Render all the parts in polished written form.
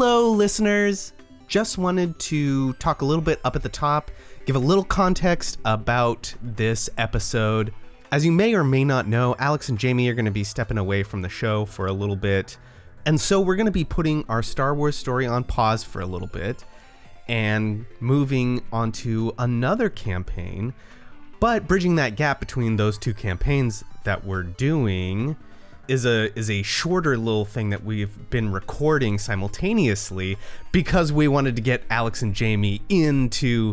Hello, listeners. Just wanted to talk a little bit up at the top, give a little context about this episode. As you may or may not know, Alex and Jamie are going to be stepping away from the show for a little bit. And so we're going to be putting our Star Wars story on pause for a little bit and moving on to another campaign. But bridging that gap between those two campaigns that we're doing is a shorter little thing that we've been recording simultaneously because we wanted to get Alex and Jamie into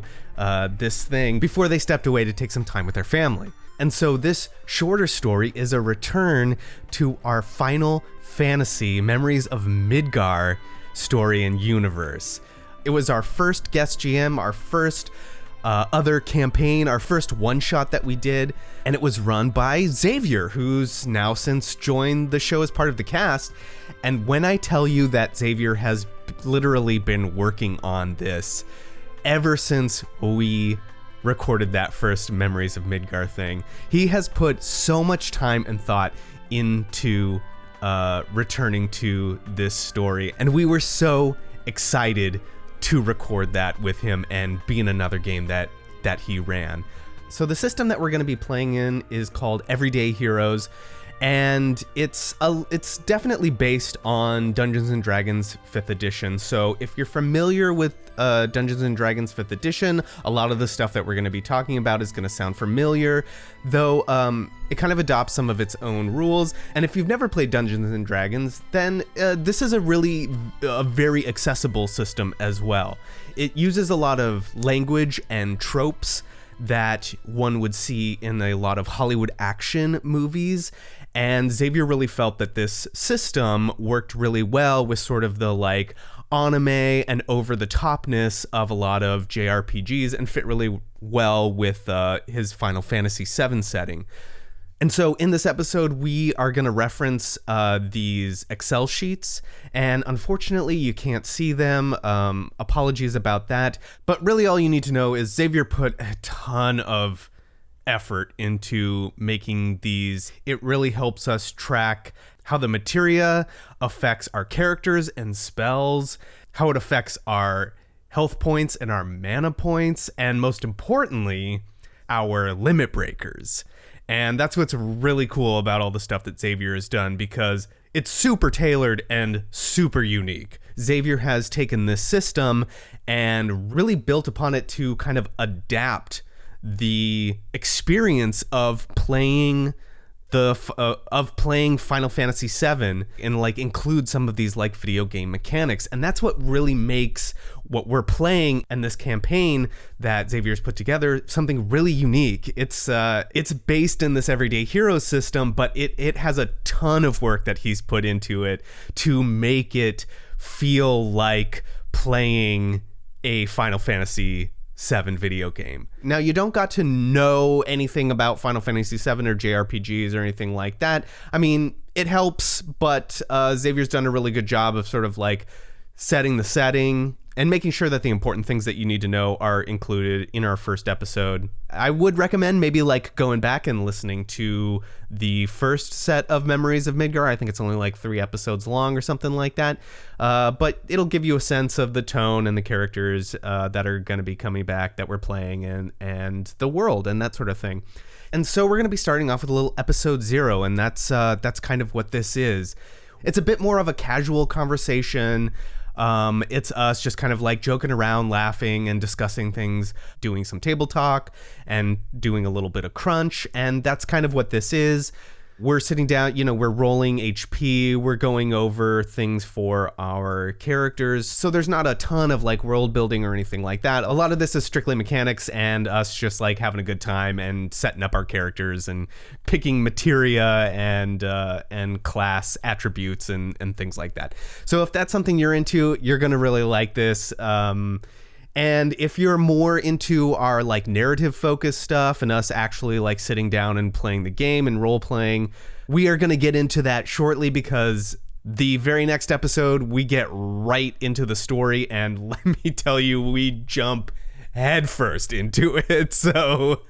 this thing before they stepped away to take some time with their family. And so this shorter story is a return to our Final Fantasy Memories of Midgar story and universe. It was our first guest GM, our first other campaign, our first one-shot that we did, and it was run by Xavier, who's now since joined the show as part of the cast. And when I tell you that Xavier has literally been working on this ever since we recorded that first Memories of Midgar thing, he has put so much time and thought into returning to this story, and we were so excited to record that with him and be in another game that he ran. So the system that we're going to be playing in is called Everyday Heroes, and it's definitely based on Dungeons & Dragons 5th edition. So if you're familiar with Dungeons & Dragons 5th edition, a lot of the stuff that we're going to be talking about is going to sound familiar, though it kind of adopts some of its own rules. And if you've never played Dungeons & Dragons, then this is a very accessible system as well. It uses a lot of language and tropes that one would see in a lot of Hollywood action movies, and Xavier really felt that this system worked really well with sort of the like anime and over-the-topness of a lot of JRPGs and fit really well with his Final Fantasy VII setting. And so in this episode, we are going to reference these Excel sheets, and unfortunately you can't see them. Apologies about that. But really all you need to know is Xavier put a ton of effort into making these. It really helps us track how the materia affects our characters and spells, how it affects our health points and our mana points, and most importantly, our limit breakers. And that's what's really cool about all the stuff that Xavier has done, because it's super tailored and super unique. Xavier has taken this system and really built upon it to kind of adapt the experience of playing Final Fantasy VII and like include some of these like video game mechanics. And that's what really makes what we're playing and this campaign that Xavier's put together something really unique. It's based in this Everyday Heroes system, but it has a ton of work that he's put into it to make it feel like playing a Final Fantasy VII video game. Now, you don't got to know anything about Final Fantasy VII or JRPGs or anything like that. I mean, it helps, but Xavier's done a really good job of sort of like setting the setting and making sure that the important things that you need to know are included in our first episode. I would recommend maybe like going back and listening to the first set of Memories of Midgar. I think it's only like 3 episodes long or something like that. But it'll give you a sense of the tone and the characters that are going to be coming back that we're playing and the world and that sort of thing. And so we're going to be starting off with a little episode 0, and that's kind of what this is. It's a bit more of a casual conversation. It's us just kind of like joking around, laughing and discussing things, doing some table talk and doing a little bit of crunch. And that's kind of what this is. We're sitting down, we're rolling HP, we're going over things for our characters. So there's not a ton of like world building or anything like that. A lot of this is strictly mechanics and us just like having a good time and setting up our characters and picking materia and class attributes and things like that. So if that's something you're into, you're going to really like this. And if you're more into our like narrative focused stuff and us actually like sitting down and playing the game and role playing, we are going to get into that shortly, because the very next episode we get right into the story, and let me tell you, we jump headfirst into it. So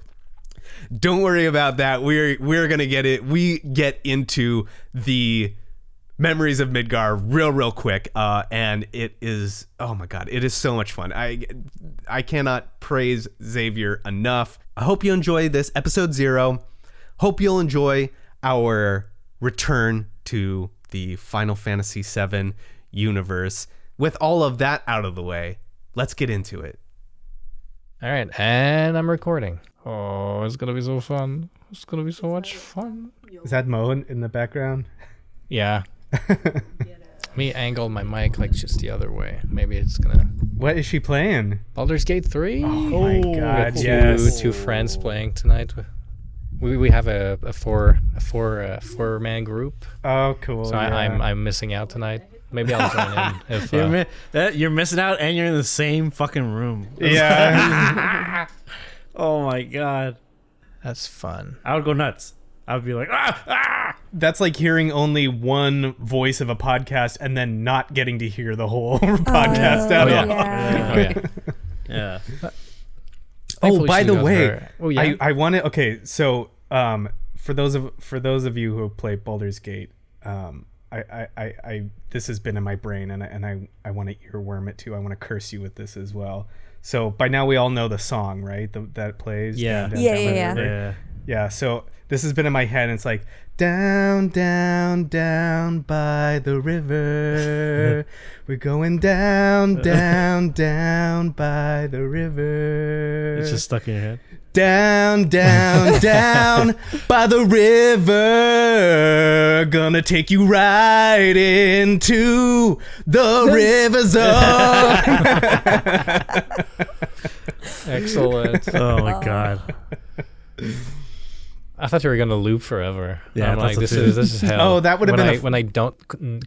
don't worry about that. We're going to get it. We get into the Memories of Midgar real quick. And it is, oh my God, it is so much fun. I cannot praise Xavier enough. I hope you enjoy this episode 0. Hope you'll enjoy our return to the Final Fantasy VII universe. With all of that out of the way, let's get into it. All right, and I'm recording. Oh, it's gonna be so fun. It's gonna be so much fun. Is that Mo in the background? Yeah. Let me angle my mic like just the other way. Maybe it's gonna... What is she playing? Baldur's Gate 3? Oh my God, yes. Two friends playing tonight. We have a four-man group. Oh, cool. So yeah. I'm missing out tonight. Maybe I'll join in if you're missing out, and you're in the same fucking room. Yeah. Oh my God, that's fun. I would go nuts. I would be like, ah! That's like hearing only one voice of a podcast and then not getting to hear the whole podcast at all. Yeah. Oh, by the way, yeah. I want to. Okay, so for those of you who play Baldur's Gate, I this has been in my brain, and I want to earworm it too. I want to curse you with this as well. So by now we all know the song, right? That plays. Yeah. Yeah. So this has been in my head, and it's like down, down, down by the river. We're going down, down, down by the river. It's just stuck in your head. Down, down, down by the river. Gonna take you right into the river zone. Excellent. Oh my God. I thought you were gonna loop forever. Yeah, I'm like, this is hell. Oh, that would have been when I don't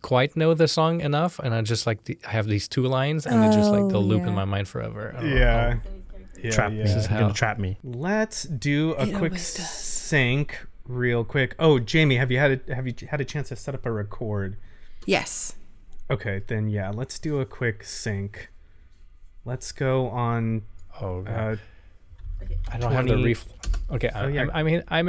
quite know the song enough, and I just like I have these 2 lines, and they'll loop in my mind four Yeah. Trap me. This is You're hell. gonna trap me. Let's do a quick sync real quick. Oh, Jamie, have you had a chance to set up a record? Yes. Okay, then yeah, let's do a quick sync. Let's go on. Oh, uh, I don't have the 20 Okay, yeah. I'm in. I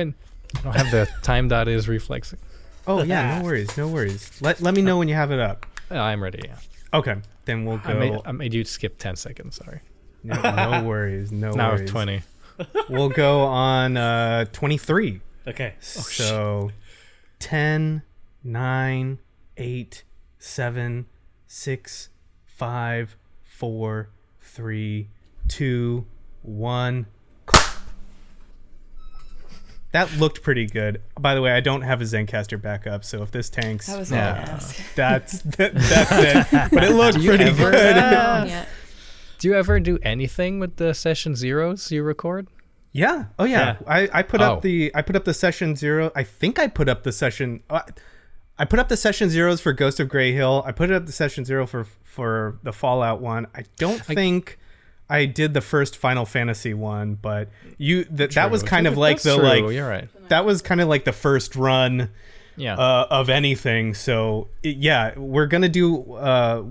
don't have the time that is reflexing. Oh yeah, no worries. Let me know when you have it up. I'm ready. Yeah. Okay, then we'll go. I made you skip 10 seconds. Sorry. No worries. No Now worries. 20. We'll go on 23. Okay. So 10, 9, 8, 7, 6, 5, 4, 3, 2, 1. That looked pretty good. By the way, I don't have a Zencaster backup, so if this tanks, That was that's it. But it looked pretty good. Do you ever do anything with the session zeros you record? Yeah. Oh yeah. I put up the session 0. I think I put up the session. I put up the session 0s for Ghost of Grey Hill. I put up the session 0 for the Fallout one. I don't think I did the first Final Fantasy one, but that was kind of like You're right. That was kind of like the first run. Yeah. Of anything. So we're gonna do a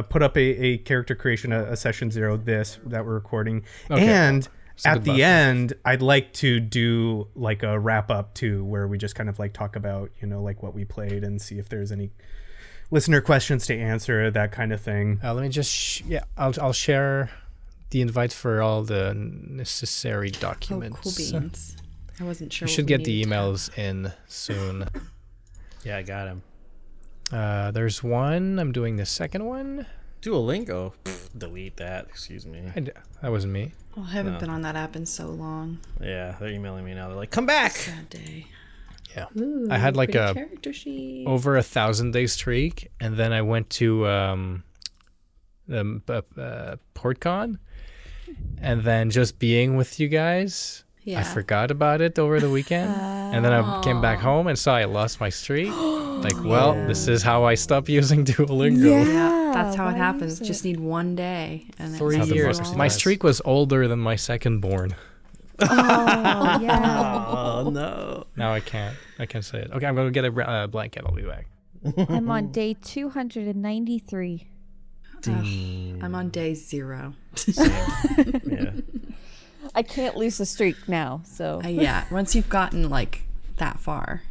put up a character creation, a session 0 that we're recording, and at the end I'd like to do like a wrap up too, where we just kind of like talk about like what we played and see if there's any listener questions to answer, that kind of thing. Let me just I'll share the invite for all the necessary documents. Oh, cool beans. I wasn't sure. You should get the emails in soon. Yeah, I got him. There's one. I'm doing the second one. Duolingo. Delete that. Excuse me. That wasn't me. Oh, I haven't been on that app in so long. Yeah, they're emailing me now. They're like, come back. Sad day. Yeah. Ooh, I had like a character sheet. over 1,000-day streak, and then I went to PortCon, and then just being with you guys. Yeah. I forgot about it over the weekend, and then I came back home and saw I lost my streak. This is how I stopped using Duolingo. Yeah, that's how it happens. Just need one day. And 3 years. My streak was older than my second born. Oh, yeah. Oh, no. Now I can't say it. Okay, I'm going to get a blanket. I'll be back. I'm on day 293. I'm on day 0. Yeah. I can't lose the streak now, so. Yeah, once you've gotten like that far.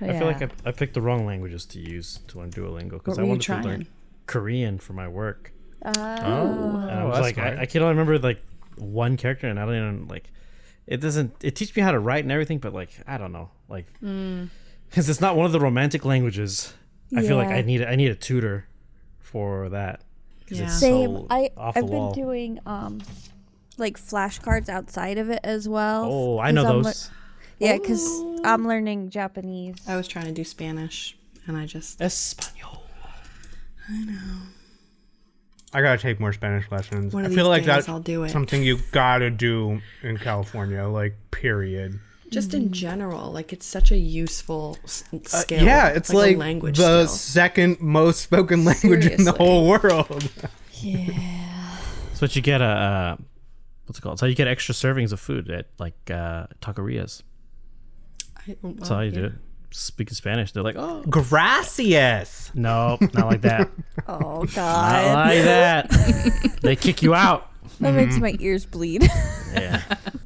I feel like I picked the wrong languages to use to learn Duolingo because What I were you wanted to learn trying? Korean for my work. Oh. And I was that's like, smart. I can only remember like one character, and I don't even like. It doesn't. It teaches me how to write and everything, but like I don't know, like because it's not one of the romantic languages. I feel like Yeah. I need a tutor for that. 'Cause Yeah. it's Same. so I've off the been wall. doing like flashcards outside of it as well. Oh, I know 'cause I'm those. Yeah, because I'm learning Japanese. I was trying to do Spanish, and I just Espanol. I gotta take more Spanish lessons. One I of feel these like days that's I'll do it. something you gotta do in California, like period. just in general, like it's such a useful skill. Yeah, it's a like language the skill. second most spoken language in the Seriously. whole world. Yeah. So what you get what's it called? So you get extra servings of food at like taquerias. That's all you do. Speaking Spanish, they're like, oh Gracias. no, not like that. Oh Not God, like that. They kick you out. that makes my ears bleed. Yeah.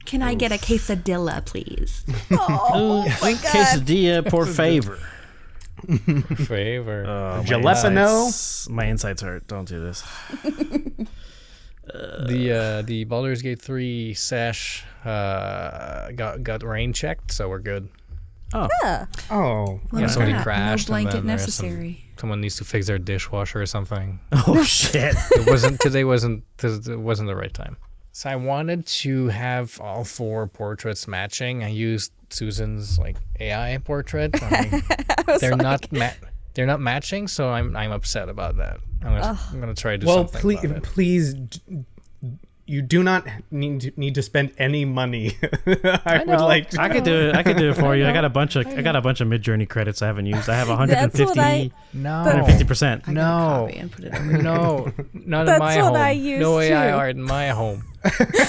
Can I get a quesadilla, please? Oh my God. Quesadilla por favor. Favor. Jalapeno? My insides hurt. Don't do this. The Baldur's Gate 3 sash got rain checked, so we're good. Oh, Yeah, somebody No crashed. blanket and then there's necessary. someone needs to fix their dishwasher or something. Oh shit. It wasn't the right time. So I wanted to have all 4 portraits matching. I used Susan's like AI portrait. They're not matching, so I'm upset about that. I'm gonna try to do well, something about it. please, you do not need to spend any money. I would know. like to. I could do it for you. I got a bunch of Mid-Journey credits I haven't used. I have 150 No, 150%. I No. got a copy and put it over. no, not in That's my what home. I used No AI too. art in my home.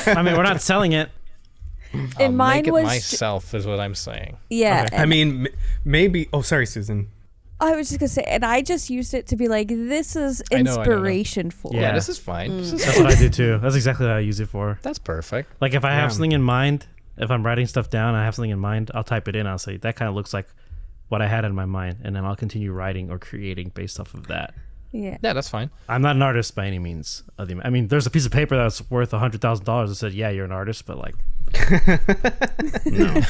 I mean, we're not selling it. I'll And mine make it was myself, is what I'm saying. Yeah, I mean, maybe. Oh, sorry, Susan. I was just gonna say, and I just used it to be like, this is I know. inspiration for. Yeah. Yeah, this is fine. This is That's what I do too. That's exactly what I use it for. That's perfect. Like if I have Yeah. something in mind, if I'm writing stuff down, I have something in mind, I'll type it in. I'll say that kind of looks like what I had in my mind, and then I'll continue writing or creating based off of that. Yeah. Yeah, that's fine. I'm not an artist by any means. I mean, there's a piece of paper that's worth $100,000 that said, "Yeah, you're an artist," but like, no.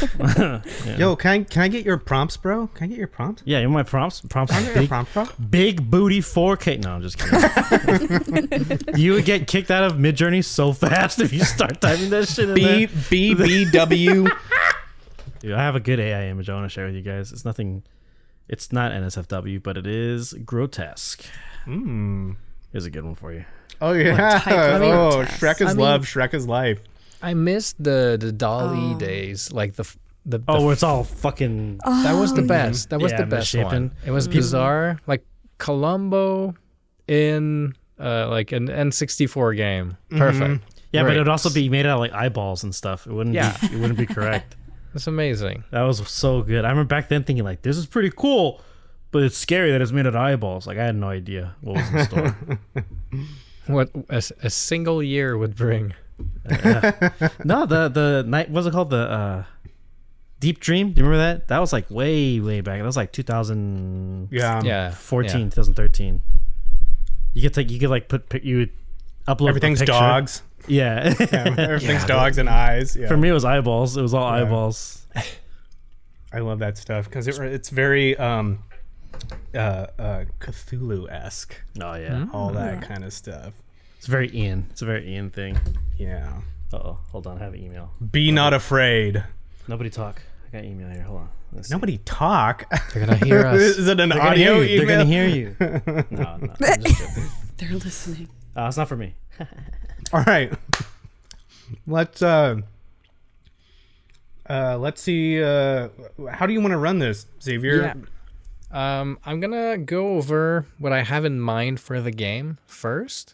Yeah. Yo, can I get your prompts, bro? Can I get your prompts? Yeah, you want my prompts? Prompts Can I are get your big, prompts, bro? big booty 4K. No, I'm just kidding. You would get kicked out of Midjourney so fast if you start typing that shit in there. BBW. Dude, I have a good AI image I want to share with you guys. It's nothing. It's not NSFW, but it is grotesque. Here's a good one for you. Oh yeah. type of Oh, grotesque? Shrek is I mean- love. Shrek is life. I missed the Dali days, like the Where it's all fucking. that was the best. That was Yeah, the best misshapen. one. It was bizarre, like Columbo in like an N64 game. Perfect. Yeah, but Great. it would also be made out of like eyeballs and stuff. It wouldn't. Yeah. It wouldn't be correct. That's amazing. That was so good. I remember back then thinking like, this is pretty cool, but it's scary that it's made out of eyeballs. Like I had no idea what was in store. What a single year would bring. No, the night. What's it called? The Deep Dream. Do you remember that? That was like way back. That was like 2014, Yeah. 2013. You could like you would upload Everything's a picture. dogs. Yeah. Everything's dogs and eyes. Yeah. For me, it was eyeballs. It was all eyeballs. I love that stuff because it's very Cthulhu-esque. Oh yeah. All that kind of stuff. It's very Ian. It's a very Ian thing. Yeah. Uh-oh. Hold on. I have an email. Be not afraid. Nobody talk. I got an email here. Hold on. Let's see. Nobody talk. They're gonna hear us. Is it an They're gonna audio hear you. email? They're gonna hear you. No, I'm just joking. They're listening. It's not for me. All right. Let's see. How do you want to run this, Xavier? I'm gonna go over what I have in mind for the game first.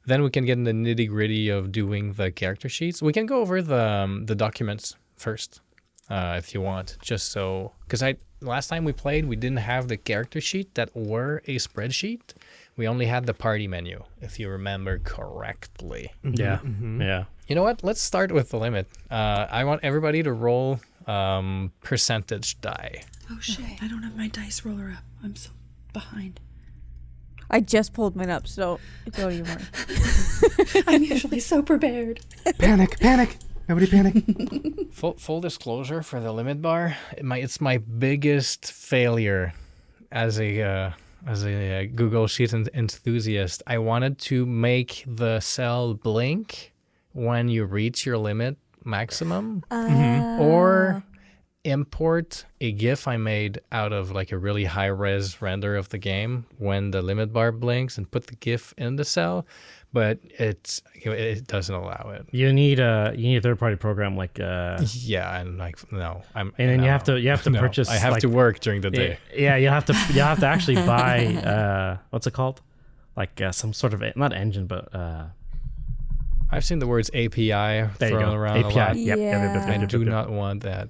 Then we can get in the nitty gritty of doing the character sheets. We can go over the documents first, if you want, just so because last time we played we didn't have the character sheet that were a spreadsheet. We only had the party menu, if you remember correctly. Yeah. Yeah. You know what? Let's start with the limit. I want everybody to roll percentage die. Oh shit! I don't have my dice roller up. I'm so behind. I just pulled mine up, so don't even worry. I'm usually so prepared. Panic! Nobody panic. Full disclosure for the limit bar, it's my biggest failure as a Google Sheets enthusiast. I wanted to make the cell blink when you reach your limit maximum, or import a GIF I made out of like a really high res render of the game when the limit bar blinks and put the GIF in the cell, but it doesn't allow it. You need a third party program like Yeah, and like no, you have to no, purchase. I have to work during the day. Yeah, you have to actually buy what's it called? Like some sort of not engine, but I've seen the words API thrown around a lot. Yeah. I do not want that.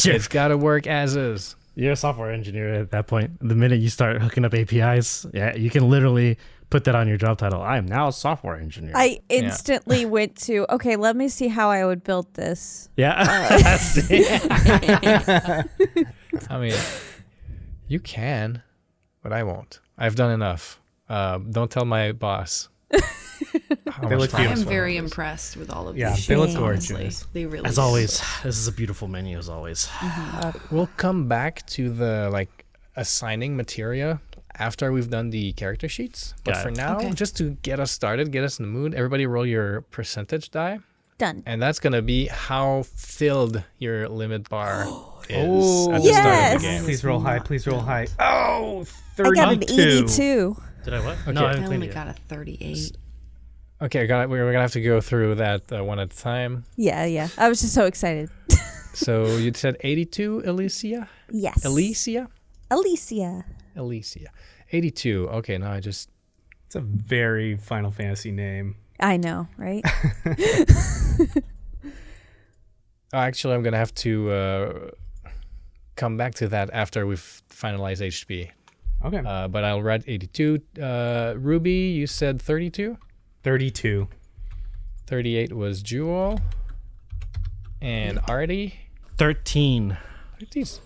It's got to work as is. You're a software engineer at that point. The minute you start hooking up APIs, you can literally put that on your job title. I am now a software engineer. I instantly went to, okay, let me see how I would build this. Yeah. I mean, you can, but I won't. I've done enough. Don't tell my boss. They look I am beautiful. very impressed with all of Yeah, these. they look sheets, honestly. gorgeous. They really As do. always, this is a beautiful menu. As always. We'll come back to the like assigning materia after we've done the character sheets. But Got for it. now, Okay. just to get us started, get us in the mood, everybody roll your percentage die. Done. And that's going to be how filled your limit bar is Oh, at the start of yes. the game. Please roll high. Please roll high. Oh, I got an 32. 82. Did I what? Okay. No, I I haven't only played it. got a 38. Okay, we're going to have to go through that one at a time. Yeah. I was just so excited. So you said 82, Elyssia? Yes. Elyssia? Elyssia. Elyssia. 82. Okay, now I just... It's a very Final Fantasy name. I know, right? Actually, I'm going to have to come back to that after we've finalized HP. Okay. But I'll write 82. Ruby, you said 32? 32. 38 was Jewel. And Artie? 13. 13's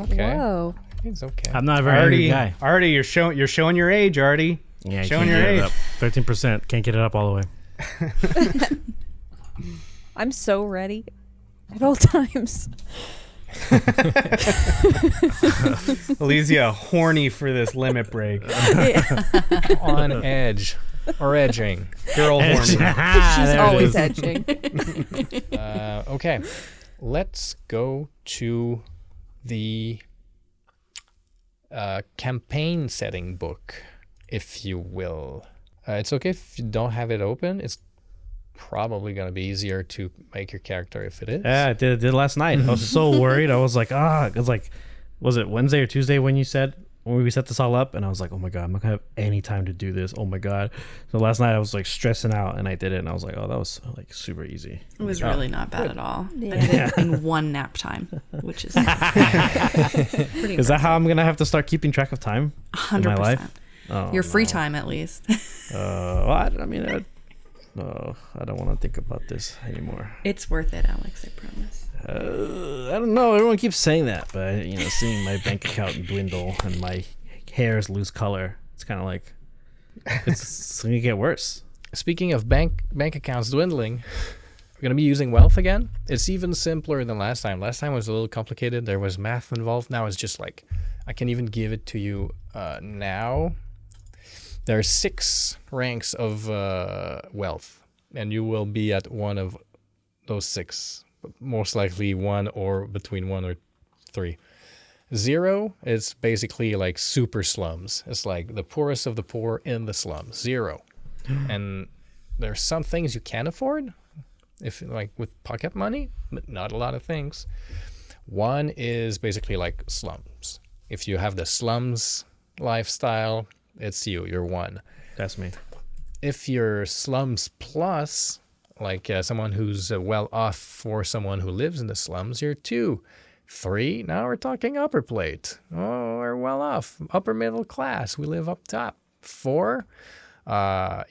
okay. Whoa. 13's okay. I'm not a very angry Artie, guy. Artie, you're showing your age, Artie. Yeah, Showing can't your get it age. up. 13%. Can't get it up all the way. I'm so ready at all times. Elyssia, horny for this limit break. On edge. Or edging. Girl horny. She's There it always is. edging. Okay. Let's go to the campaign setting book, if you will. It's okay if you don't have it open. It's probably going to be easier to make your character if it is. Yeah, I did it last night. I was so worried. I was like, was it Wednesday or Tuesday when we set this all up? And I was like, oh my God, I'm not gonna have any time to do this. Oh my God. So last night I was like stressing out and I did it and I was like, oh, that was like super easy. It was really not bad at all. Yeah. I did it in one nap time, which is pretty Is that how I'm gonna have to start keeping track of time in my 100%. life? Oh, Your free no. time, at least. Well, I mean, no, I don't want to think about this anymore. It's worth it, Alex, I promise. I don't know. Everyone keeps saying that, but seeing my bank account dwindle and my hairs lose color, it's kind of like it's going to get worse. Speaking of bank accounts dwindling, we're going to be using wealth again. It's even simpler than last time. Last time was a little complicated. There was math involved. Now it's just like, I can even give it to you now. There are 6 ranks of wealth, and you will be at one of those 6. Most likely 1 or between 1 or 3. 0 is basically like super slums. It's like the poorest of the poor in the slums. 0. And there's some things you can afford, if like with pocket money, but not a lot of things. 1 is basically like slums. If you have the slums lifestyle, it's you. You're 1. That's me. If you're slums plus, like someone who's well off for someone who lives in the slums, you're 2. 3, now we're talking upper plate. Oh, we're well off. Upper middle class. We live up top. 4,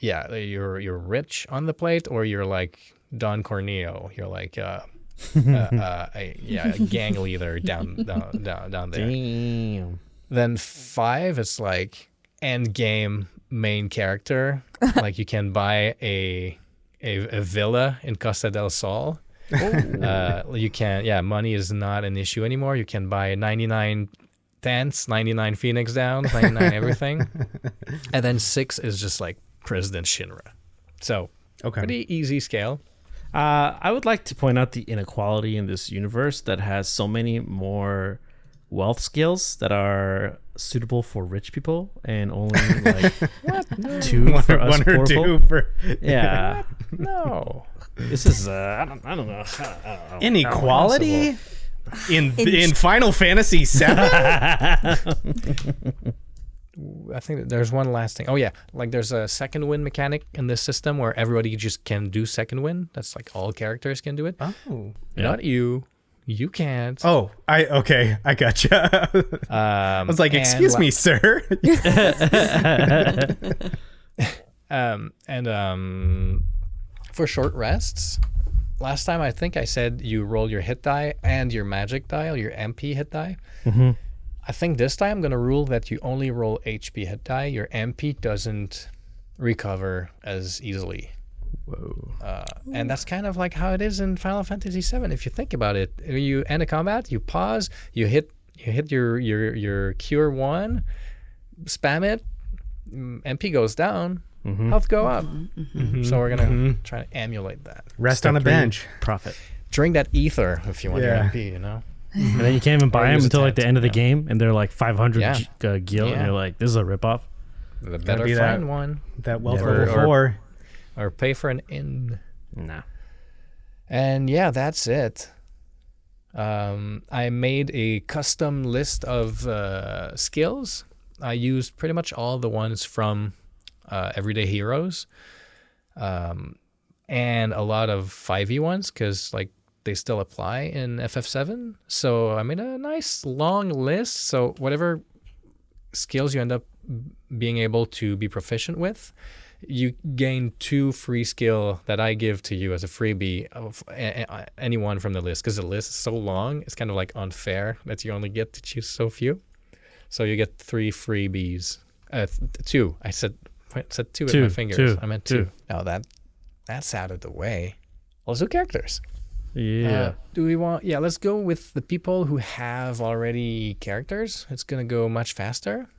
you're rich on the plate, or you're like Don Corneo. You're like a gang leader down there. Damn. Then 5 is like end game main character. Like you can buy a villa in Costa del Sol. You can, money is not an issue anymore. You can buy 99 tents, 99 Phoenix Downs, 99 everything. And then 6 is just like President Shinra. So pretty easy scale. I would like to point out the inequality in this universe that has so many more wealth skills that are suitable for rich people and only like 2 for us one or poor 2 folk. for Yeah. No. This is I don't know. inequality in Final Fantasy VII. I think that there's one last thing. Oh yeah, like there's a second win mechanic in this system where everybody just can do second win. That's like all characters can do it. Oh, Not you. You can't. Oh, I gotcha. I was like, excuse me, sir. For short rests, last time I think I said you roll your hit die and your magic die, or your MP hit die. Mm-hmm. I think this time I'm going to rule that you only roll HP hit die. Your MP doesn't recover as easily. Whoa. And that's kind of like how it is in Final Fantasy VII. If you think about it, when you end a combat, you pause, you hit your cure 1, spam it, MP goes down, health go up. So we're gonna try to emulate that. Rest on a bench. Profit. Drink that ether if you want your Yeah. MP. You know. And then you can't even buy them use a until like tent, the end of the game, and they're like 500 Yeah. gil, and Yeah. you're like, this is a ripoff. The better be find that. one, That wealth Yeah. level Or- 4. or pay for an inn. Nah. And yeah, that's it. I made a custom list of skills. I used pretty much all the ones from Everyday Heroes, and a lot of 5e ones because like they still apply in FF7. So I made a nice long list. So whatever skills you end up being able to be proficient with, you gain 2 free skill that I give to you as a freebie of anyone from the list, because the list is so long. It's kind of like unfair that you only get to choose so few. So you get 3 freebies. 2. I said 2 with my fingers. I meant 2. Now that's out of the way. Let's do characters. Yeah. Do we want? Yeah, let's go with the people who have already characters. It's gonna go much faster.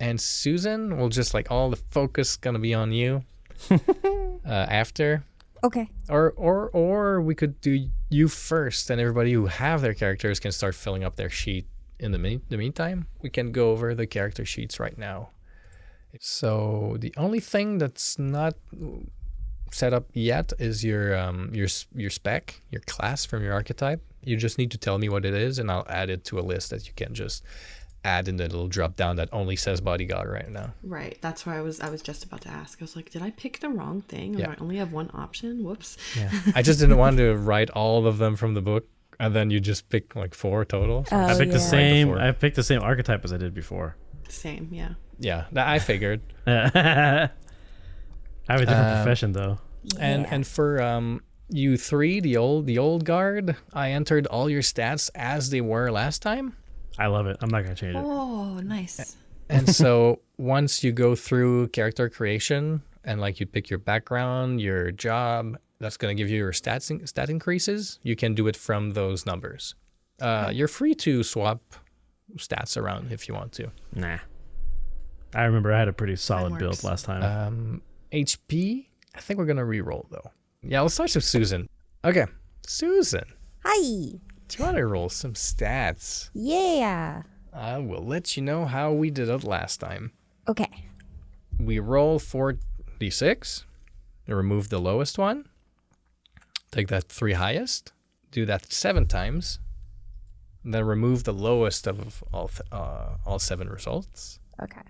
And Susan will just like all the focus gonna be on you after. Okay. Or we could do you first, and everybody who have their characters can start filling up their sheet in the meantime. We can go over the character sheets right now. So the only thing that's not set up yet is your spec, your class from your archetype. You just need to tell me what it is, and I'll add it to a list that you can just add in the little drop down that only says bodyguard right now. Right. That's why I was just about to ask. I was like, did I pick the wrong thing? Yeah. Or I only have one option? Whoops. Yeah. I just didn't want to write all of them from the book, and then you just pick like 4 total. So I picked the yeah. same. Before. I picked the same archetype as I did before. Same, yeah. yeah, that I figured. I have a different profession though. And for you 3, the old guard, I entered all your stats as they were last time. I love it. I'm not gonna change it. Oh, nice. And so once you go through character creation and like you pick your background, your job, that's going to give you your stat increases. You can do it from those numbers. You're free to swap stats around if you want to. Nah. I remember I had a pretty solid Mine build works. last time. HP, I think we're going to re-roll though. Yeah, let's start with Susan. Okay, Susan, Hi. do you want to roll some stats? Yeah. I will let you know how we did it last time. Okay. We roll 4d6, remove the lowest one, take that 3 highest, do that 7 times, and then remove the lowest of all 7 results. Okay.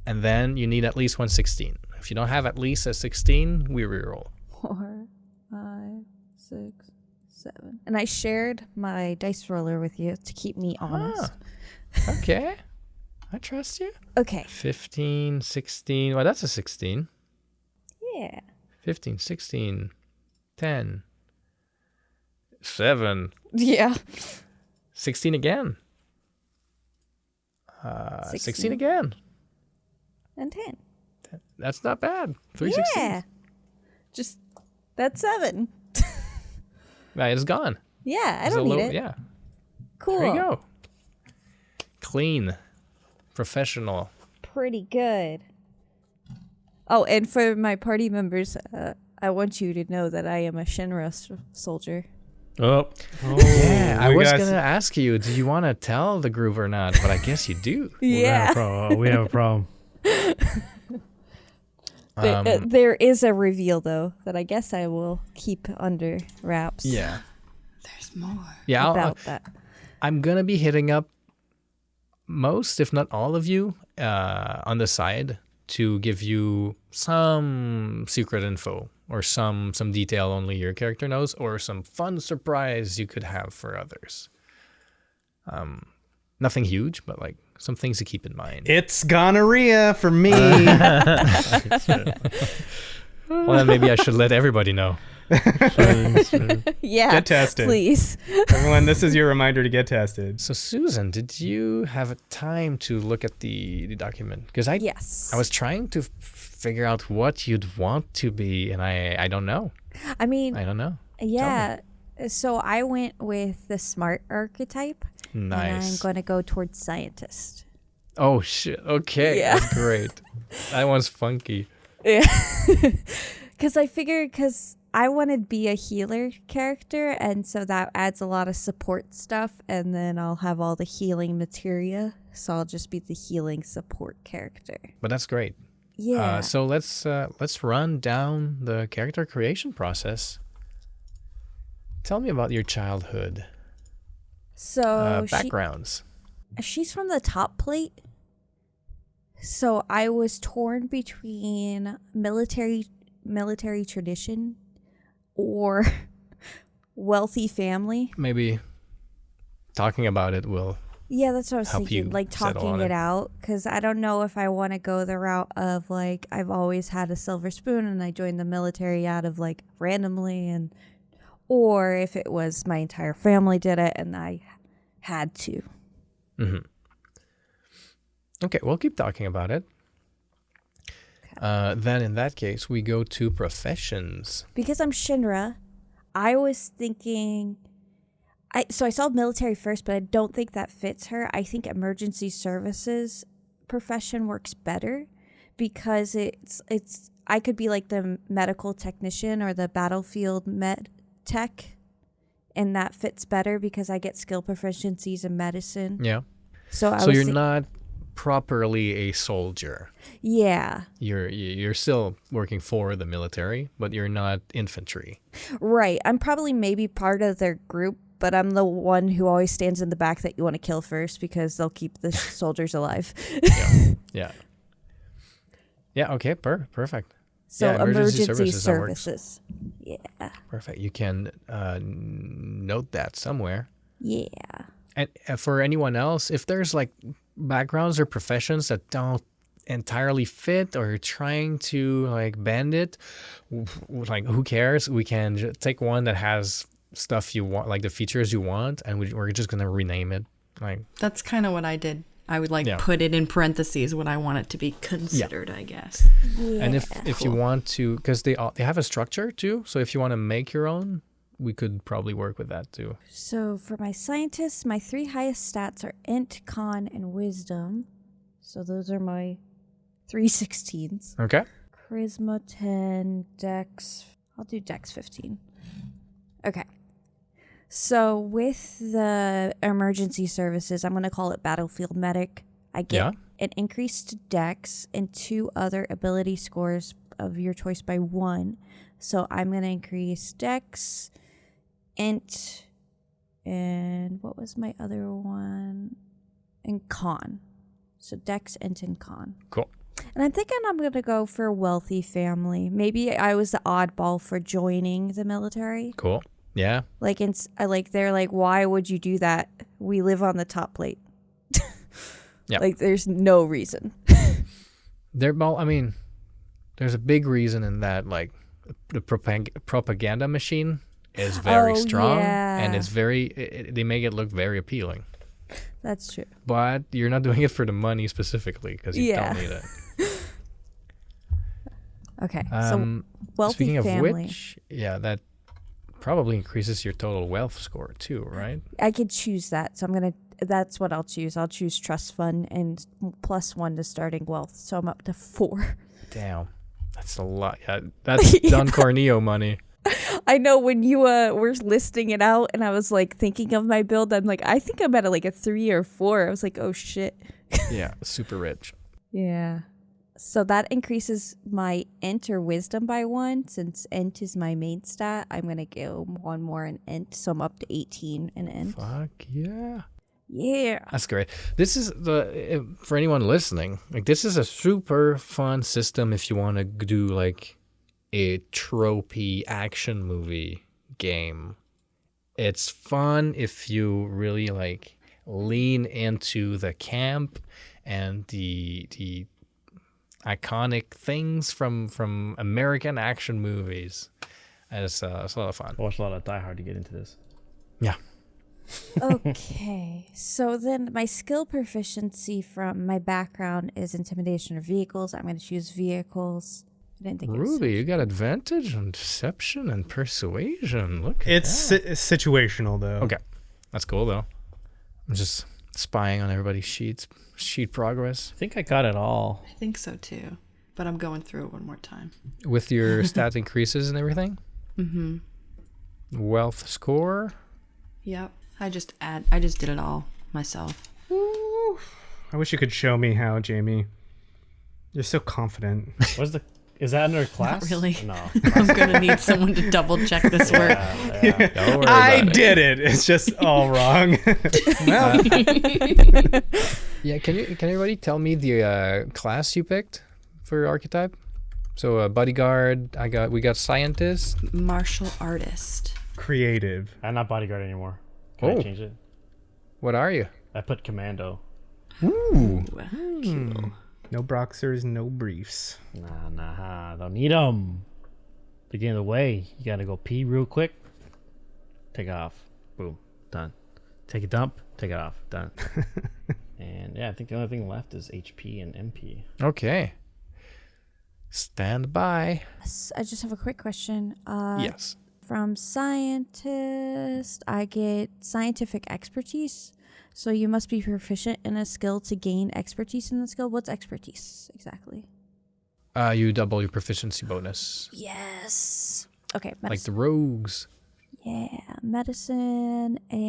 And then you need at least 116. If you don't have at least a 16, we reroll. 4, 5, 6, 7. And I shared my dice roller with you to keep me honest. Okay. I trust you. Okay. 15, 16. Well, that's a 16. Yeah. 15, 16, 10. 7. Yeah. 16 again. 16 again. And 10. That's not bad. 3 16s. Yeah. Just, that's 7. Right, it's gone. Yeah, I It's don't a need low- it. Yeah. Cool. There you go. Clean. Professional. Pretty good. Oh, and for my party members, I want you to know that I am a Shinra soldier. Oh, Yeah, I we was got going to ask you, do you want to tell the group or not? But I guess you do. we have a problem. There is a reveal, though, that I guess I will keep under wraps. Yeah. There's more. Yeah, About that. I'm going to be hitting up most, if not all of you, on the side to give you some secret info or some detail only your character knows or some fun surprise you could have for others. Nothing huge, but like some things to keep in mind. It's gonorrhea for me. Well, then maybe I should let everybody know. Yeah. Get tested. Please. Everyone, this is your reminder to get tested. So, Susan, did you have time to look at the document? Because Yes. I was trying to figure out what you'd want to be, and I don't know. I mean, I don't know. yeah. So I went with the smart archetype. And I'm Nice. going to go towards scientist. Oh, shit. Okay. Yeah. That's great. That one's funky. Yeah. Because I want to be a healer character, and so that adds a lot of support stuff, and then I'll have all the healing materia, so I'll just be the healing support character. But that's great. Yeah. So let's run down the character creation process. Tell me about your childhood So backgrounds. she's from the top plate. So I was torn between military tradition or wealthy family. Maybe talking about it will. Yeah, that's what I was Help thinking. you Like settle talking on it it. out, because I don't know if I want to go the route of like I've always had a silver spoon and I joined the military out of like randomly, and or if it was my entire family did it and I had to. Mm-hmm. Okay, we'll keep talking about it. Then in that case, we go to professions. Because I'm Shinra, I was thinking. I saw military first, but I don't think that fits her. I think emergency services profession works better because it's I could be like the medical technician or the battlefield med tech, and that fits better because I get skill proficiencies in medicine. Yeah. So So you're not properly a soldier. Yeah. You're still working for the military, but you're not infantry. Right. I'm probably maybe part of their group, but I'm the one who always stands in the back that you want to kill first because they'll keep the soldiers alive. Yeah. Yeah, okay, perfect. So Yeah, emergency services, that works. services. Yeah. Perfect. You can note that somewhere. Yeah. And for anyone else, if there's like backgrounds or professions that don't entirely fit or you're trying to like bend it, like who cares? We can take one that has stuff you want, like the features you want, and we're just going to rename it. Like That's kind of what I did. I would Yeah. put it in parentheses what I want it to be considered, I guess. Yeah. And if you want to, because they have a structure too, so if you want to make your own, we could probably work with that too. So for my scientists, my 3 highest stats are int, con, and wisdom. So those are my 3 16s. Okay. Charisma 10, Dex. I'll do Dex 15. Okay. So with the emergency services, I'm going to call it Battlefield Medic. I get an increased Dex and 2 other ability scores of your choice by 1. So I'm going to increase Dex, Int, and what was my other one? And Con. So Dex, Int, and Con. Cool. And I'm thinking I'm going to go for wealthy family. Maybe I was the oddball for joining the military. Cool. Yeah. Like, they're like, why would you do that? We live on the top plate. Yeah. Like, there's no reason. I mean, there's a big reason in that, like, the propaganda machine is very strong, yeah. and it's they make it look very appealing. That's true. But you're not doing it for the money specifically because you don't need it. Okay, so wealthy Speaking family. of which, yeah, that probably increases your total wealth score too, right? I could choose that, so that's what I'll choose. I'll choose trust fund and +1 to starting wealth, so I'm up to 4. Damn, that's a lot. Yeah, that's Don Corneo money. I know when you were listing it out, and I was like thinking of my build, I'm like, I think I'm at like a 3 or 4. I was like, oh shit. Yeah, super rich. Yeah. So that increases my int or wisdom by 1. Since int is my main stat, I'm going to go 1 more in int. So I'm up to 18 in int. Fuck yeah. Yeah. That's great. This is for anyone listening, like this is a super fun system if you want to do like a tropey action movie game. It's fun if you really like lean into the camp and the iconic things from American action movies. And it's a lot of fun. I watched a lot of Die Hard to get into this. Yeah. Okay. So then my skill proficiency from my background is intimidation or vehicles. I'm going to choose vehicles. I didn't think Ruby, you got advantage on deception and persuasion. Look at It's that. situational though. Okay. That's cool though. I'm just spying on everybody's sheet progress. I think I got it all. I think so too, but I'm going through it one more time. With your stat increases and everything? Mm-hmm. Wealth score? Yep. I just did it all myself. I wish you could show me how, Jamie. You're so confident. Is that under class? Not really. No. I'm gonna need someone to double check this work. Yeah. Don't worry I about it. did it. It's just all wrong. Well, Yeah, can everybody tell me the class you picked for your archetype? So bodyguard, we got scientist. Martial artist. creative. I'm not bodyguard anymore. Can I change it? What are you? I put commando. Ooh. Cool. No boxers, no briefs. Nah, don't need them. To get in the way, you gotta go pee real quick. Take it off. Boom. Done. Take a dump. Take it off. Done. And yeah, I think the only thing left is HP and MP. Okay. Stand by. I just have a quick question. Yes. From scientist, I get scientific expertise. So you must be proficient in a skill to gain expertise in the skill. What's expertise exactly? You double your proficiency bonus. Yes. Okay. Like Medicine. the rogues. Yeah. Medicine and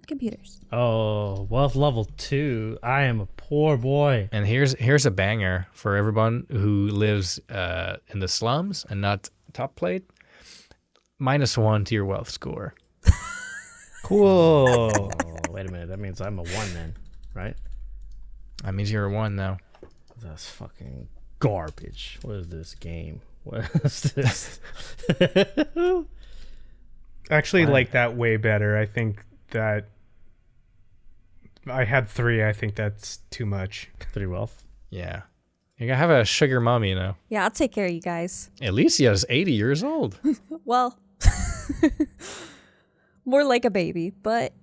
computers. Oh, wealth level 2. I am a poor boy. And here's a banger for everyone who lives in the slums and not top plate. -1 to your wealth score. Cool. Oh, wait a minute. That means I'm a 1 then, right? That means you're a 1 now. That's fucking garbage. What is this game? What is this? Actually, like that way better. I think that I had 3. I think that's too much. 3 wealth. Yeah. You gotta have a sugar mommy now. Yeah, I'll take care of you guys. Elyssia is 80 years old. Well, more like a baby, but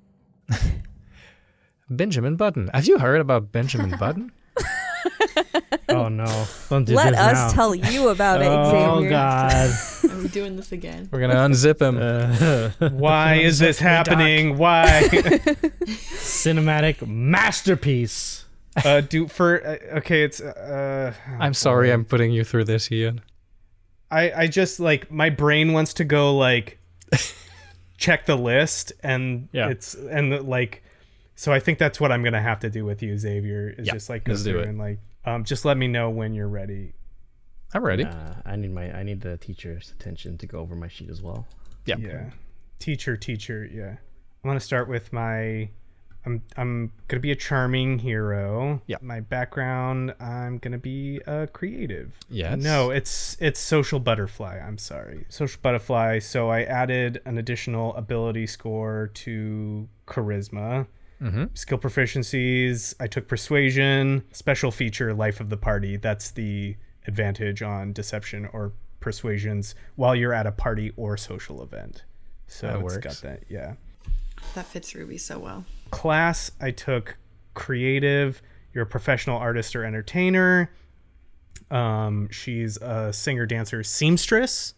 Benjamin Button. Have you heard about Benjamin Button? Oh no! Don't do let this us now. tell you about it, Oh Xavier. God! Are we doing this again? We're gonna unzip him. Why is this happening? Why? Cinematic masterpiece. Okay, it's I'm sorry I'm putting you through this, Ian. I just like my brain wants to go like check the list and Yeah. so I think that's what I'm gonna have to do with you, Xavier, is Yeah, just like go let's do through it. and like just let me know when you're ready. I'm ready. I need the teacher's attention to go over my sheet as well. Yeah. Yeah. Teacher, yeah. I'm gonna start with I'm gonna be a charming hero. Yeah. My background, I'm gonna be a creative. Yes. No, it's social butterfly. I'm sorry. Social butterfly. So I added an additional ability score to charisma. Mm-hmm. Skill proficiencies. I took persuasion. Special feature, life of the party. That's the advantage on deception or persuasions while you're at a party or social event. So That it's works. got that, yeah. That fits Ruby so well. Class, I took creative. You're a professional artist or entertainer. She's a singer, dancer, seamstress.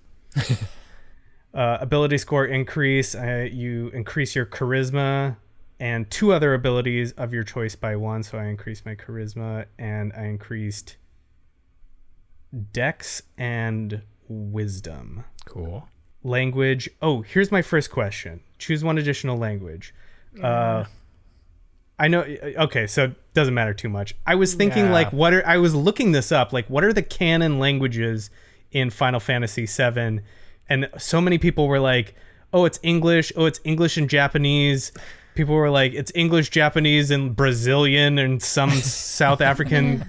Ability score increase. You increase your charisma and 2 other abilities of your choice by 1. So I increased my charisma and I increased dex and wisdom. Cool. Language. Oh, here's my first question. Choose one additional language. I know. Okay, so it doesn't matter too much. I was thinking I was looking this up. Like, what are the canon languages in Final Fantasy VII? And so many people were like, oh, it's English. Oh, it's English and Japanese. People were like, it's English, Japanese, and Brazilian, and some South African.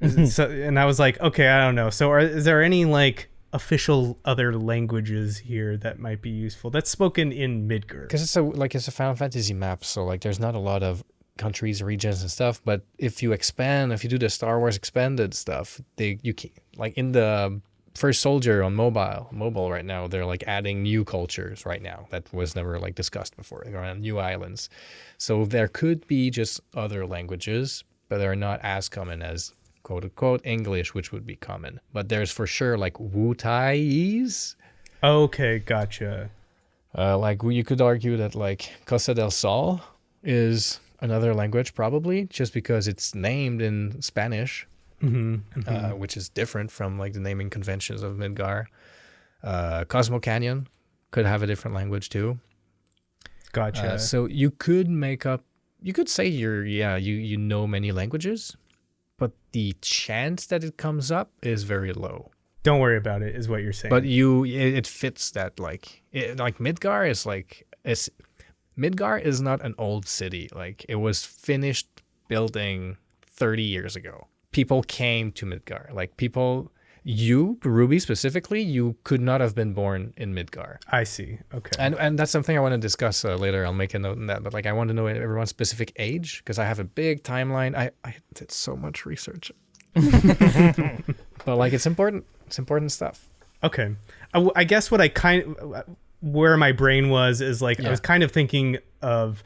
And I was like, okay, I don't know. So is there any like official other languages here that might be useful that's spoken in Midgar? Because it's a Final Fantasy map, so like there's not a lot of countries, regions, and stuff. But if you do the Star Wars expanded stuff, you can, like in the First Soldier on mobile right now, they're like adding new cultures right now that was never like discussed before. They're on new islands, so there could be just other languages, but they're not as common as quote unquote English, which would be common. But there's for sure like Wu-Taiese. Okay, gotcha. Like you could argue that like Costa del Sol is another language probably, just because it's named in Spanish, which is different from like the naming conventions of Midgar. Cosmo Canyon could have a different language too. Gotcha. So you could say you know many languages, but the chance that it comes up is very low. Don't worry about it, is what you're saying. But it fits that Midgar is Midgar is not an old city. Like it was finished building 30 years ago. People came to Midgar. Like Ruby specifically, you could not have been born in Midgar. I see. Okay. And that's something I want to discuss later. I'll make a note on that. But like I want to know everyone's specific age because I have a big timeline. I did so much research. But like it's important. It's important stuff. Okay. I guess what where my brain was is like I was kind of thinking of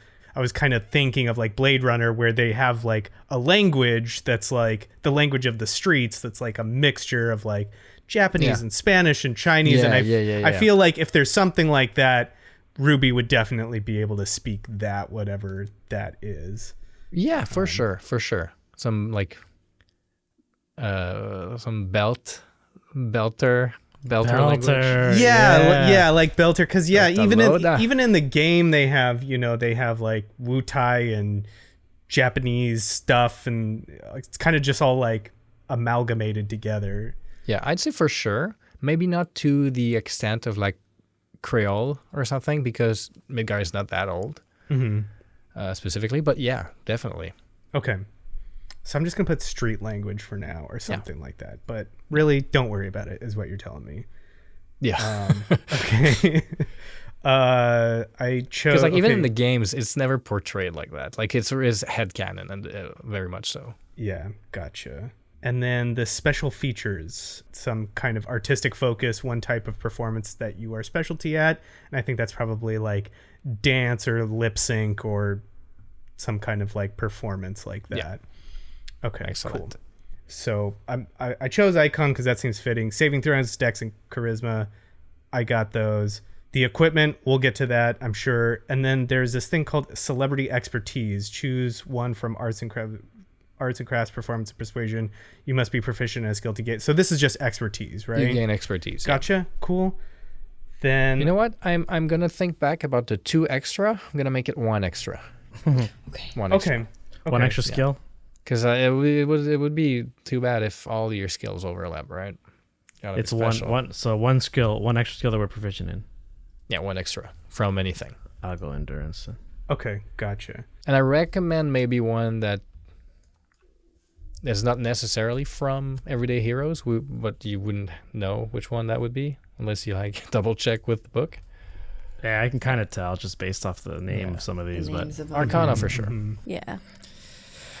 like Blade Runner, where they have like a language that's like the language of the streets, that's like a mixture of like Japanese and Spanish and Chinese. I feel like if there's something like that, Ruby would definitely be able to speak that, whatever that is. Yeah, for sure. Some like some belter language. Yeah, like belter, because Belter. even in the game they have like Wu-Tai and Japanese stuff, and it's kind of just all like amalgamated together. Yeah, I'd say for sure. Maybe not to the extent of like Creole or something, because Midgar is not that old specifically, but yeah, definitely. Okay. So I'm just going to put street language for now or something like that. But really, don't worry about it, is what you're telling me. Yeah. Okay. I chose... Because like even in the games, it's never portrayed like that. Like it's headcanon, and very much so. Yeah, gotcha. And then the special features, some kind of artistic focus, one type of performance that you are specialty at. And I think that's probably like dance or lip sync or some kind of like performance like that. Yeah. Okay, excellent. Cool. So I chose icon because that seems fitting. Saving throws, dex, and charisma. I got those. The equipment, we'll get to that, I'm sure. And then there's this thing called celebrity expertise. Choose one from arts and crafts, performance, and persuasion. You must be proficient and skilled to get. So this is just expertise, right? You gain expertise. Gotcha. Yeah. Cool. Then you know what? I'm gonna think back about the 2 extra. I'm gonna make it 1 extra. Okay. 1 extra. Okay. One extra skill. Because it would be too bad if all your skills overlap, right? It's one. So one extra skill that we're proficient in. Yeah, 1 extra from anything. I'll go endurance. Okay, gotcha. And I recommend maybe one that is not necessarily from Everyday Heroes, but you wouldn't know which one that would be unless you like double check with the book. Yeah, I can kind of tell just based off the name of some of these, but Arcana for sure. Yeah.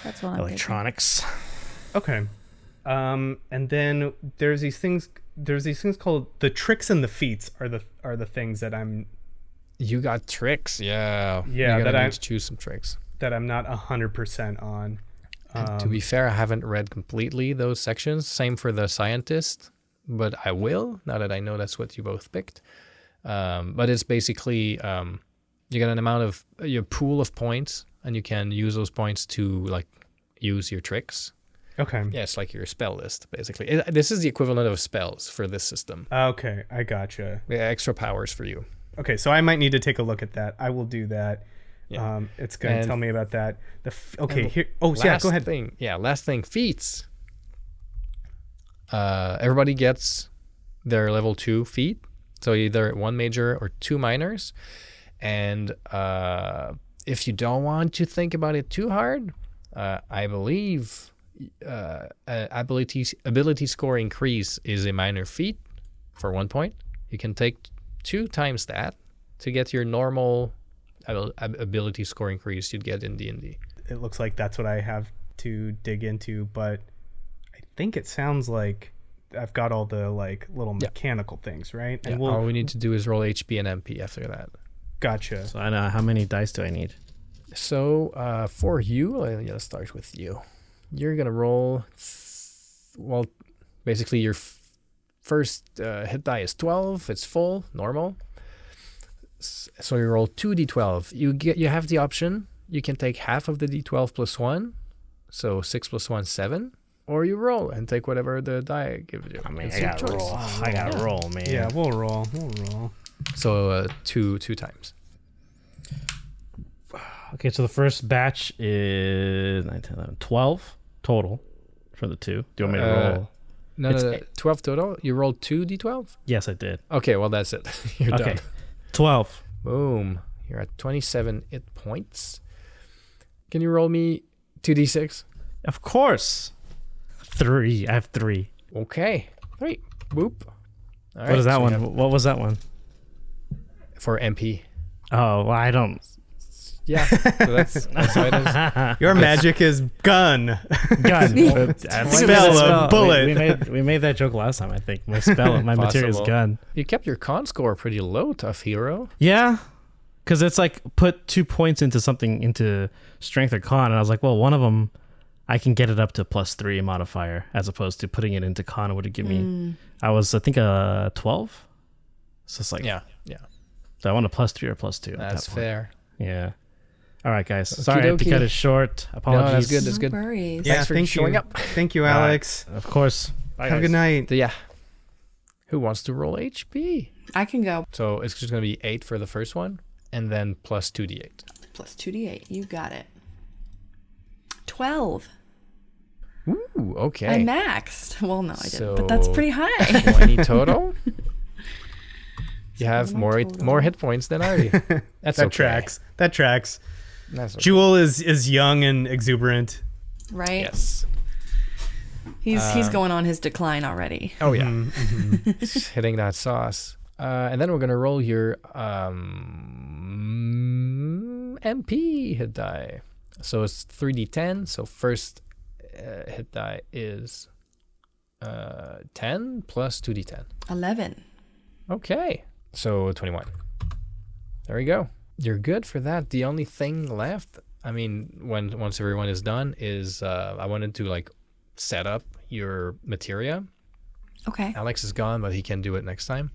That's one. Electronics. Okay. And then there's these things. there's these things called the tricks and the feats are the things that I'm. You got tricks, yeah. Yeah, You're that gonna I need to choose some tricks. that I'm not 100% on. And to be fair, I haven't read completely those sections. Same for the scientist, but I will now that I know that's what you both picked. But it's basically you get an amount of your pool of points, and you can use those points to like use your tricks. Okay. Yeah, it's like your spell list basically. This is the equivalent of spells for this system. Okay, I gotcha. Yeah, extra powers for you. Okay, so I might need to take a look at that. I will do that. Yeah. It's going to And- tell me about that. Okay, and here. Oh, yeah, go ahead. Last thing, feats. Everybody gets their level 2 feat. So either 1 major or 2 minors. And if you don't want to think about it too hard, I believe ability score increase is a minor feat for 1 point. You can take 2 times that to get your normal ability score increase you'd get in D&D. It looks like that's what I have to dig into, but I think it sounds like I've got all the like little mechanical things, right? Yeah, And all we need to do is roll HP and MP after that. Gotcha. So I know how many dice do I need? So for you, let's start with you. You're going to roll, basically your first hit die is 12. It's full, normal. So you roll 2d12. You have the option. You can take half of the d12 plus 1. So 6 plus 1, 7. Or you roll and take whatever the die gives you. I mean, It's I your got to choice. roll. I got to roll, man. Yeah, we'll roll. So two times. Okay, so the first batch is 9, 10, 11, 12 total for the 2. Do you want me to roll? No, 12 total. You rolled 2d12? Yes, I did. Okay, well, that's it. You're Okay, done. 12. Boom. You're at 27 hit points. Can you roll me 2d6? Of course. 3. I have 3. Okay. 3. Boop. All What is that so you one? have- What was that one? For MP. Oh, well, I don't. Yeah. So that's how it is. Your magic is gun. Gun. Spell a bullet. We made that joke last time, I think. My material is Possible. gun. You kept your con score pretty low, tough hero. Yeah. Because it's like put 2 points into something, into strength or con. And I was like, well, one of them, I can get it up to +3 modifier as opposed to putting it into con. Would it give me? I think, 12. So it's like, Yeah. so I want a +3 or +2. That's at that point. fair. Yeah. All right, guys. Sorry, I had to Okie cut dokie. it short. No, Apologies. that's good. That's No good. worries. Yeah, Thanks for thank showing you. up. Thank you, Alex. Of course. Bye, Have a guys. good night. So, yeah. Who wants to roll HP? I can go So it's just going to be 8 for the first one, and then plus 2d8. plus 2d8. You got it. 12. Ooh, okay. I maxed. Well, no, I didn't. So- But that's pretty high. 20 total. You have my more total. hit points than I do. That's That okay. tracks. That tracks. That's okay. Jewel is young and exuberant. Right? Yes. He's going on his decline already. Oh yeah. It's hitting that sauce. And then we're gonna roll your MP hit die. So it's 3d10. So first hit die is 10 plus 2d10. 11. Okay. So 21. There we go. You're good for that. The only thing left, I mean, once everyone is done, is I wanted to like set up your materia. Okay. Alex is gone, but he can do it next time.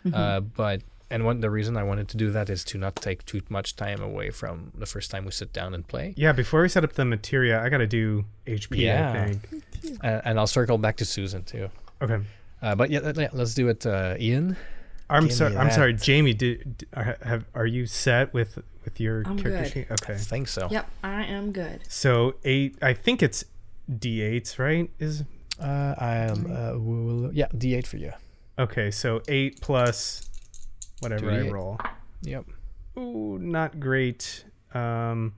The reason I wanted to do that is to not take too much time away from the first time we sit down and play. Yeah, before we set up the materia, I got to do HP, Yeah. I think. And I'll circle back to Susan too. Okay. But let's do it, Ian. I'm Give me sorry, that. Jamie. Are you set with your I'm character good. sheet? Okay. I think so. Yep, I am good. So 8. I think it's D8s, right? D8 for you. Okay. So 8 plus whatever I 2d8. roll. Yep. Ooh, not great. I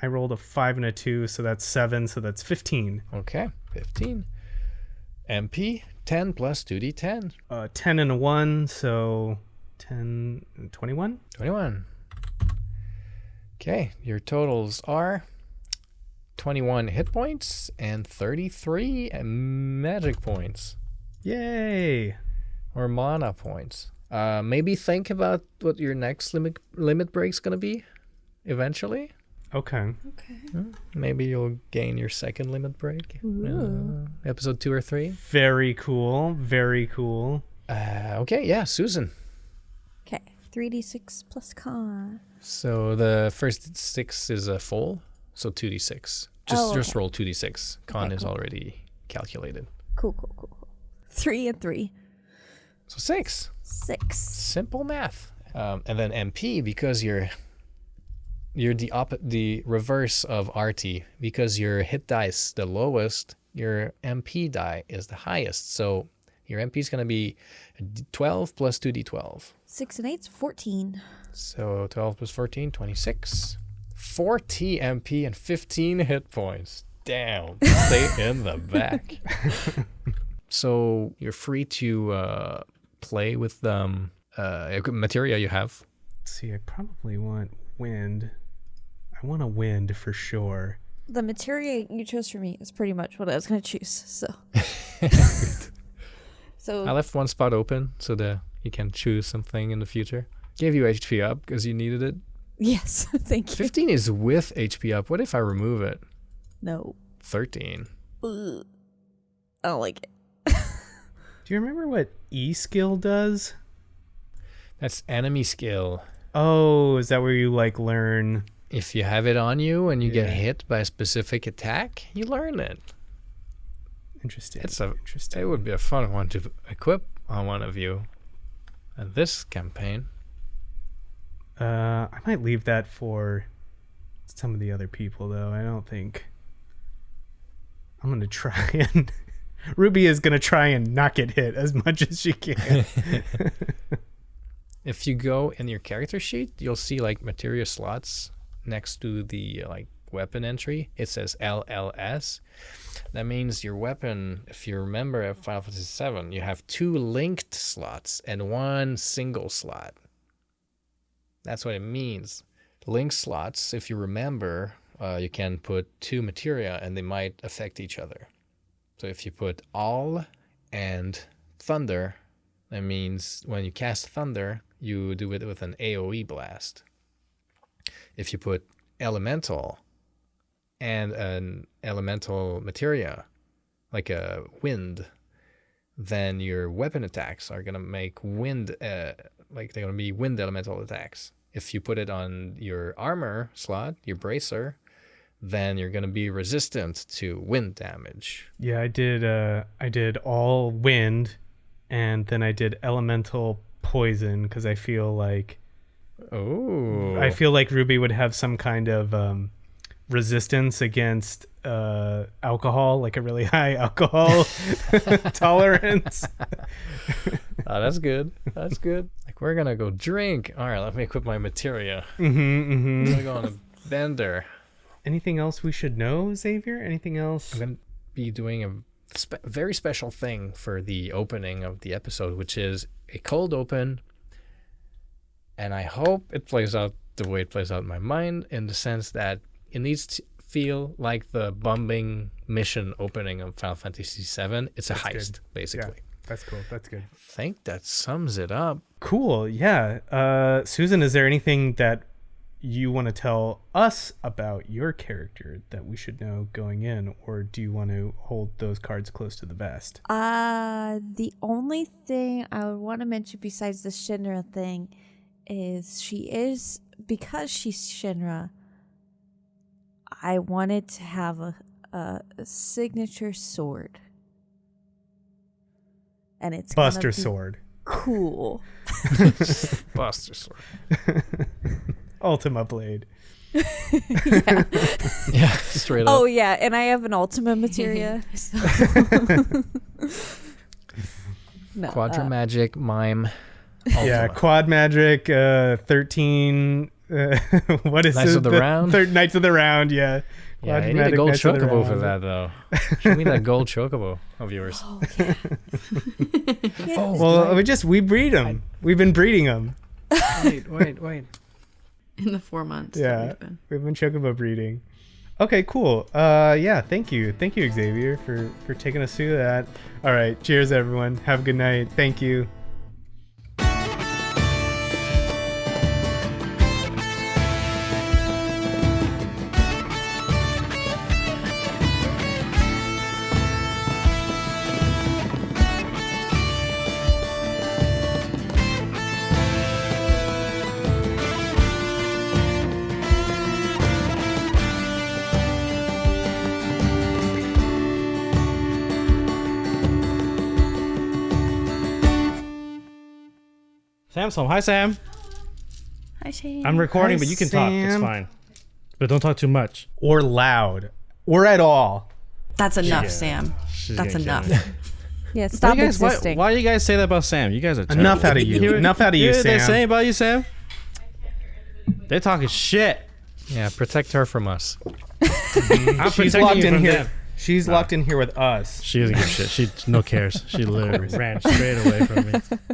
rolled a 5 and a 2, so that's 7. So that's 15. Okay. 15. MP 10 plus 2d10. 10 and a 1, so 10, 21. 21. Okay, your totals are 21 hit points and 33 magic points. Yay! or mana points. Maybe think about what your next limit break's gonna be eventually. Okay. Maybe you'll gain your second limit break. Episode 2 or 3. Very cool. Very cool. Okay, yeah, Susan. Okay, 3d6 plus con. So the first 6 is a full, so 2d6. Just roll 2d6. Con Okay, is cool. already calculated. Cool. 3 and 3. So 6. 6. Simple math. And then MP, because you're the reverse of RT, because your hit dice the lowest, your MP die is the highest. So your MP is gonna be 12 plus 2d12. 6 and 8's 14. So 12 plus 14, 26. 40 MP and 15 hit points. Damn. Stay in the back. So you're free to play with materia you have. Let's see, I probably want wind. I want a wind for sure. The materia you chose for me is pretty much what I was going to choose. So I left one spot open so that you can choose something in the future. Gave you HP up because you needed it. yes, thank you. 15 is with HP up. What if I remove it? No. 13. Ugh. I don't like it. Do you remember what E skill does? That's enemy skill. Oh, is that where you like learn? If you have it on you and you get Yeah. hit by a specific attack, you learn it. Interesting. It would be a fun one to equip on one of you. And this campaign. I might leave that for some of the other people, though. I don't think I'm gonna try and Ruby is gonna try and not get hit as much as she can. If you go in your character sheet, you'll see like materia slots next to the weapon entry. It says LLS. That means your weapon, if you remember at Final Fantasy VII, you have 2 linked slots and 1 single slot. That's what it means. Linked slots, if you remember, you can put 2 materia and they might affect each other. So if you put all and thunder, that means when you cast thunder, you do it with an AoE blast. If you put elemental and an elemental materia, like a wind, then your weapon attacks are going to make wind, they're going to be wind elemental attacks. If you put it on your armor slot, your bracer, then you're going to be resistant to wind damage. Yeah, I did all wind, and then I did elemental poison because I feel like Ruby would have some kind of resistance against alcohol, like a really high alcohol tolerance. Oh, that's good. That's good. Like, we're gonna go drink. All right, let me equip my materia. I'm I'm gonna go on a bender. Anything else we should know, Xavier? Anything else? I'm gonna be doing a very special thing for the opening of the episode, which is a cold open. And I hope it plays out the way it plays out in my mind, in the sense that it needs to feel like the bombing mission opening of Final Fantasy VII. It's a That's heist, good. basically. Yeah, that's cool. That's good. I think that sums it up. Cool. Yeah. Susan, is there anything that you want to tell us about your character that we should know going in, or do you want to hold those cards close to the vest? The only thing I would want to mention besides the Shinra thing is because she's Shinra, I wanted to have a signature sword. And it's Buster gonna be Sword. cool. Buster Sword. Ultima Blade. Yeah, straight up. Oh yeah, and I have an Ultima materia. So. No, Quadramagic Mime. Yeah, Ultima. Quad Magic, 13. What is Knights it? of the Round? Knights of the Round, yeah. Yeah, I need a Quadramatic gold Knights of the chocobo for Round. that, though. Show me that gold chocobo of yours. Oh, yeah. Oh, Well, we breed them. We've been breeding them. wait. In the 4 months. Yeah, That we've been. we've been chocobo breeding. Okay, cool. Yeah, thank you, Xavier, for taking us through that. All right, cheers, everyone. Have a good night. Thank you. Sam's home. Hi, Sam. Hi, Shane. I'm recording, Hi, but you can talk. It's Sam. fine. But don't talk too much. Or loud. Or at all. That's enough, Yeah. Sam. She's That's gonna kill enough. me. Yeah, stop Why, existing. why do you guys say that about Sam? You guys are terrible. Enough out of you. Enough out of you, hear what they're Sam. saying about you, Sam? They're talking shit. Yeah, protect her from us. I'm She's protecting locked you in from here. them. She's locked in here with us. She doesn't give a shit. She no cares. She literally ran straight away from me.